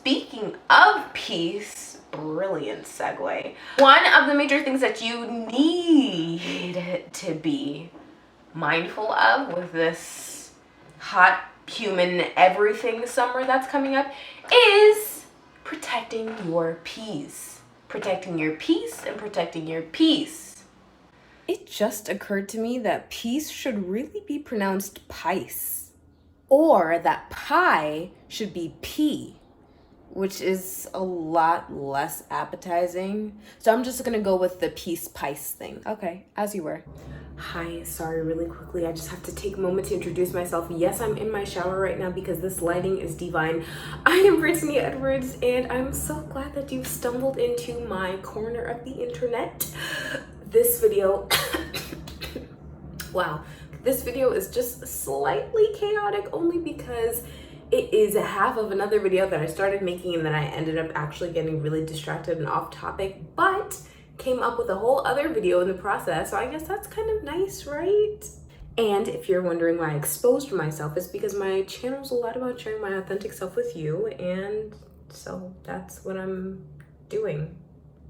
speaking of peace, brilliant segue. One of the major things that you need to be mindful of with this hot human everything summer that's coming up is protecting your peace. Protecting your peace and protecting your peace. It just occurred to me that peace should really be pronounced pice, or that pie should be pea, which is a lot less appetizing. So I'm just gonna go with the peace pice thing. Okay, as you were. Hi, sorry, really quickly, I just have to take a moment to introduce myself. Yes, I'm in my shower right now because this lighting is divine. I am Brittany Edwards, and I'm so glad that you've stumbled into my corner of the internet. This video, wow, this video is just slightly chaotic only because it is half of another video that I started making and then I ended up actually getting really distracted and off topic, but came up with a whole other video in the process. So I guess that's kind of nice, right? And if you're wondering why I exposed myself, it's because my channel's a lot about sharing my authentic self with you, and so that's what I'm doing.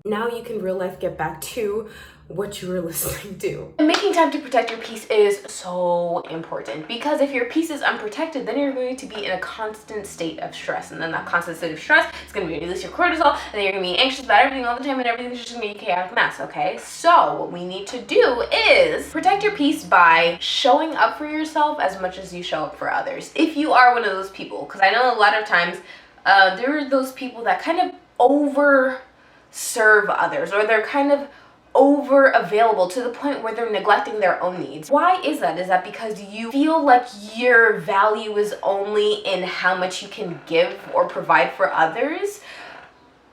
Now you can real life get back to what you were listening to. Making time to protect your peace is so important because if your peace is unprotected, then you're going to be in a constant state of stress, and then that constant state of stress is going to release your cortisol, and then you're going to be anxious about everything all the time, and everything's just going to be a chaotic mess. Okay, so what we need to do is protect your peace by showing up for yourself as much as you show up for others. If you are one of those people, because I know a lot of times there are those people that kind of over serve others, or they're kind of over available to the point where they're neglecting their own needs. Why is that? Is that because you feel like your value is only in how much you can give or provide for others?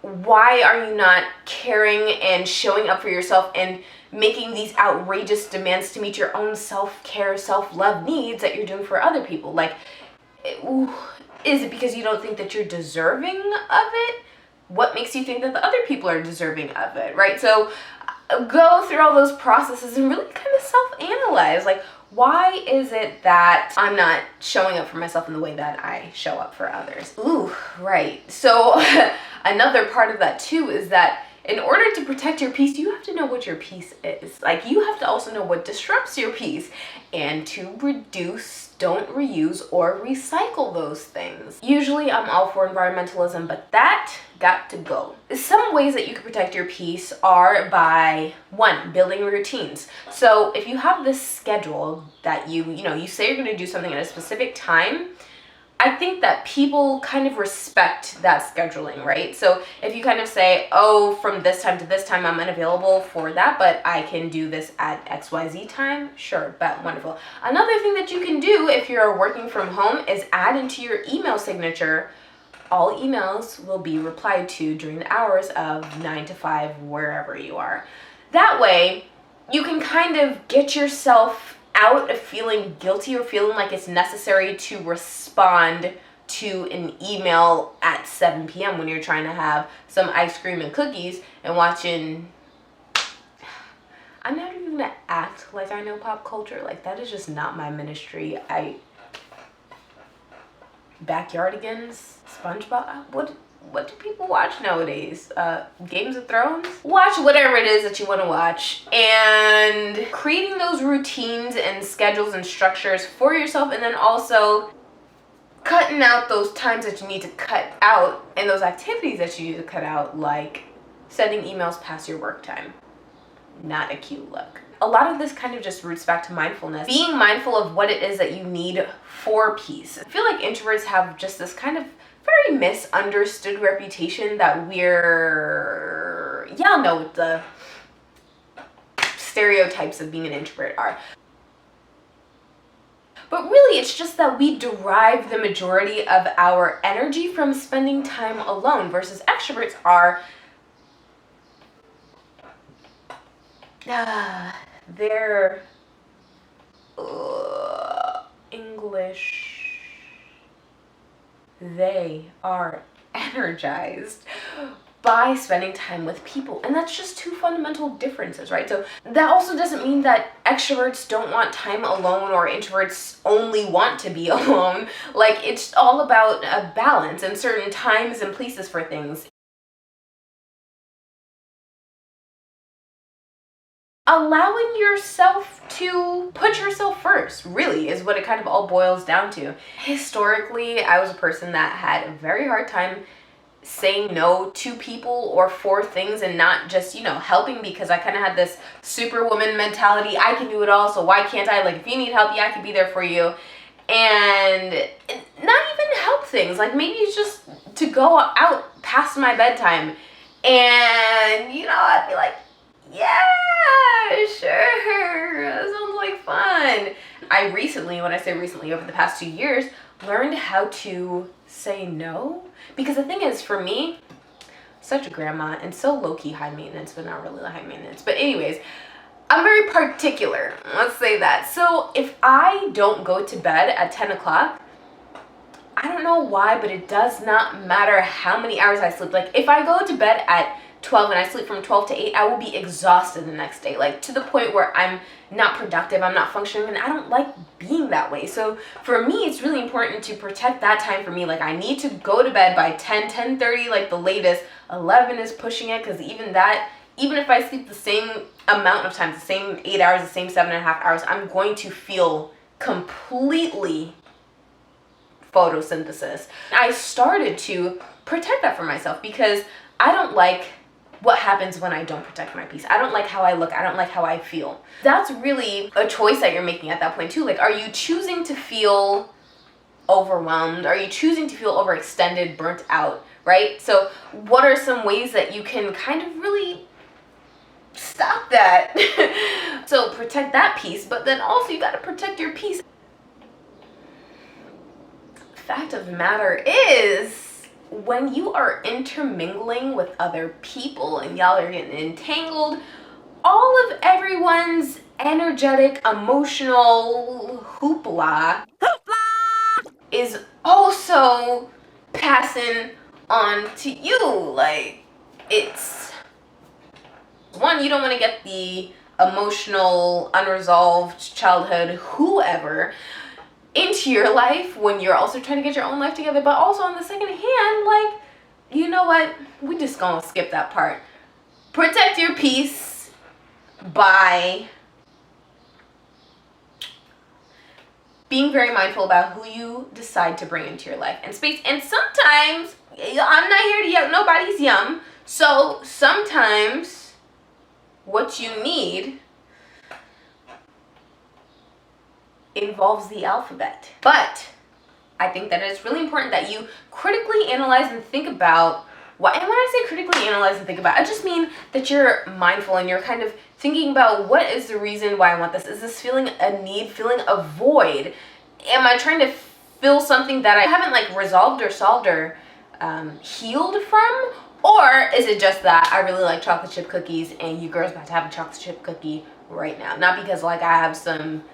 Why are you not caring and showing up for yourself and making these outrageous demands to meet your own self-care, self-love needs that you're doing for other people? Like, is it because you don't think that you're deserving of it? What makes you think that the other people are deserving of it, right? So go through all those processes and really kind of self-analyze. Like, why is it that I'm not showing up for myself in the way that I show up for others? Ooh, right. So another part of that too is that in order to protect your peace, you have to know what your peace is. Like, you have to also know what disrupts your peace and to reduce, don't reuse, or recycle those things. Usually I'm all for environmentalism, but that got to go. Some ways that you can protect your peace are by, one, building routines. So if you have this schedule that you say you're going to do something at a specific time, I think that people kind of respect that scheduling, right? So if you kind of say, oh, from this time to this time, I'm unavailable for that, but I can do this at XYZ time, sure, but wonderful. Another thing that you can do if you're working from home is add into your email signature, all emails will be replied to during the hours of 9 to 5, wherever you are. That way, you can kind of get yourself out of feeling guilty or feeling like it's necessary to respond to an email at 7 p.m. when you're trying to have some ice cream and cookies and watching. I'm not even gonna act like I know pop culture. Like, that is just not my ministry. Backyardigans, SpongeBob, what do people watch nowadays? Games of Thrones? Watch whatever it is that you want to watch, and creating those routines and schedules and structures for yourself, and then also cutting out those times that you need to cut out and those activities that you need to cut out, like sending emails past your work time. Not a cute look. A lot of this kind of just roots back to mindfulness. Being mindful of what it is that you need for peace. I feel like introverts have just this kind of very misunderstood reputation that y'all know what the stereotypes of being an introvert are. But really, it's just that we derive the majority of our energy from spending time alone, versus extroverts are they're English. They are energized by spending time with people. And that's just two fundamental differences, right? So that also doesn't mean that extroverts don't want time alone or introverts only want to be alone. Like, it's all about a balance and certain times and places for things. Allowing yourself to put yourself first, really, is what it kind of all boils down to. Historically, I was a person that had a very hard time saying no to people or for things, and not just, helping, because I kind of had this superwoman mentality. I can do it all, so why can't I? Like, if you need help, yeah, I can be there for you. And not even help things. Like, maybe it's just to go out past my bedtime. And, I'd be like, yeah, sure, that sounds like fun. I recently, when I say recently, over the past 2 years, learned how to say no. Because the thing is, for me, such a grandma and so low-key high maintenance, but not really high maintenance. But anyways, I'm very particular, let's say that. So if I don't go to bed at 10 o'clock, I don't know why, but it does not matter how many hours I sleep. Like, if I go to bed at 12 and I sleep from 12 to 8, I will be exhausted the next day, like to the point where I'm not productive, I'm not functioning, and I don't like being that way. So for me, it's really important to protect that time for me. Like, I need to go to bed by 10:30, like the latest. 11 is pushing it, because even if I sleep the same amount of times, the same 8 hours, the same 7.5 hours, I'm going to feel completely photosynthesis. I started to protect that for myself, because I don't like what happens when I don't protect my peace. I don't like how I look. I don't like how I feel. That's really a choice that you're making at that point too. Like, are you choosing to feel overwhelmed? Are you choosing to feel overextended, burnt out, right? So what are some ways that you can kind of really stop that? So protect that peace, but then also you got to protect your peace. Fact of the matter is, when you are intermingling with other people and y'all are getting entangled, all of everyone's energetic, emotional hoopla is also passing on to you. Like, it's one, you don't want to get the emotional, unresolved childhood whoever into your life when you're also trying to get your own life together. But also, on the second hand, like, you know what, we just gonna skip that part. Protect your peace by being very mindful about who you decide to bring into your life and space. And sometimes, I'm not here to yell nobody's yum, so sometimes what you need involves the alphabet. But I think that it's really important that you critically analyze and think about what, and when I say critically analyze and think about, I just mean that you're mindful and you're kind of thinking about, what is the reason why I want this? Is this feeling a need, feeling a void? Am I trying to fill something that I haven't like resolved or solved or healed from? Or is it just that I really like chocolate chip cookies and you girls about to have a chocolate chip cookie right now? Not because like I have some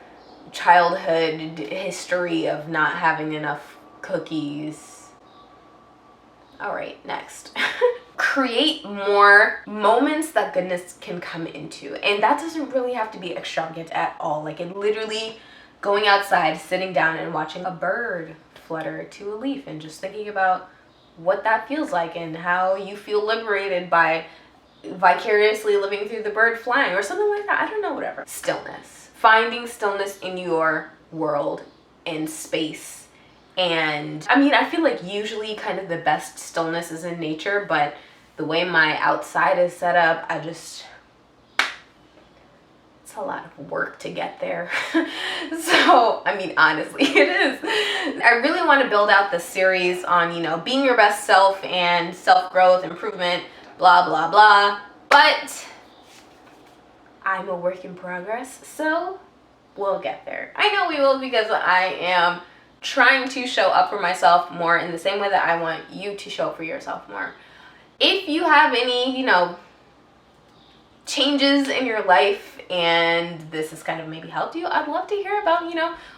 childhood history of not having enough cookies. All right, next. Create more moments that goodness can come into. And that doesn't really have to be extravagant at all. Like, it literally going outside, sitting down and watching a bird flutter to a leaf and just thinking about what that feels like and how you feel liberated by vicariously living through the bird flying or something like that. I don't know, whatever. Stillness. Finding stillness in your world and space. And I mean, I feel like usually kind of the best stillness is in nature, but the way my outside is set up, it's a lot of work to get there. So, I mean, honestly, it is. I really want to build out this series on, being your best self and self-growth, improvement, blah, blah, blah. But I'm a work in progress, so we'll get there. I know we will, because I am trying to show up for myself more in the same way that I want you to show up for yourself more. If you have any, changes in your life and this has kind of maybe helped you, I'd love to hear about,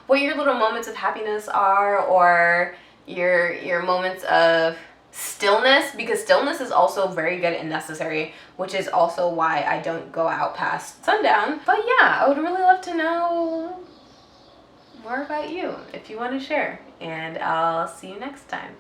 what your little moments of happiness are, or your moments of stillness, because stillness is also very good and necessary, which is also why I don't go out past sundown. But yeah, I would really love to know more about you if you want to share, and I'll see you next time.